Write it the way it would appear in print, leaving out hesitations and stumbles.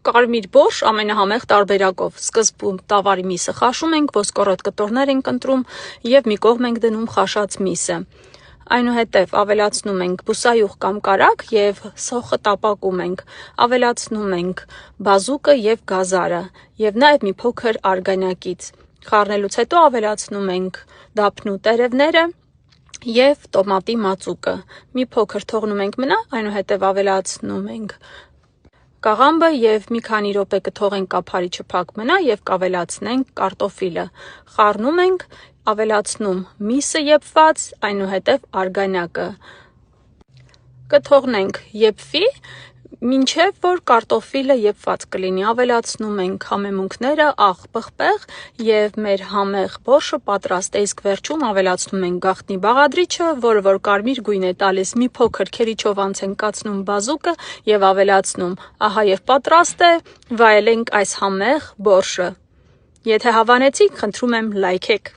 կարմիր բորշ ամենահամեղ տարբերակով։ Սկզբում տավարի միսը խաշում ենք, ոսկորոտ կտորներ ենք ընտրում և մի կողմ ենք դնում խաշած միսը։ Այնուհետև ավելացնում ենք բուսայուղ կամ կարագ և սոխը տապակում ենք։ Ավելացնում ենք բազուկը և գազարը և նաև մի փոքր արգանյակից։ Խառնելուց հետո ավելացնում ենք դափնու տերևները և տոմատի մածուկը։ Մի փոքր թողնում ենք մնա, այնուհետև ավելացնում ենք կաղամբը և մի քանի րոպե կթողենք կափարիչը փակ մնա և կավելացնենք կարտոֆիլը։ Խառնում ենք, ավելացնում միսը եփված, այնուհետև արգանյակը։ Կթողնենք եփվի, մինչև որ կարտոֆիլը եփված կլինի։ Ավելացնում ենք համեմունքները, աղ, պղպեղ և մեր համեղ բորշը պատրաստ է։ Իսկ վերջում ավելացնում ենք գաղտնի բաղադրիչը, որը որ կարմիր գույն է տալիս։ Մի փոքր քերիչով անց ենք կացնում բազուկը և ավելացնում։ Ահա և պատրաստ է, վայելենք այս համեղ բորշը։ Եթե հավանեցիք, խնդրում եմ լայքեք։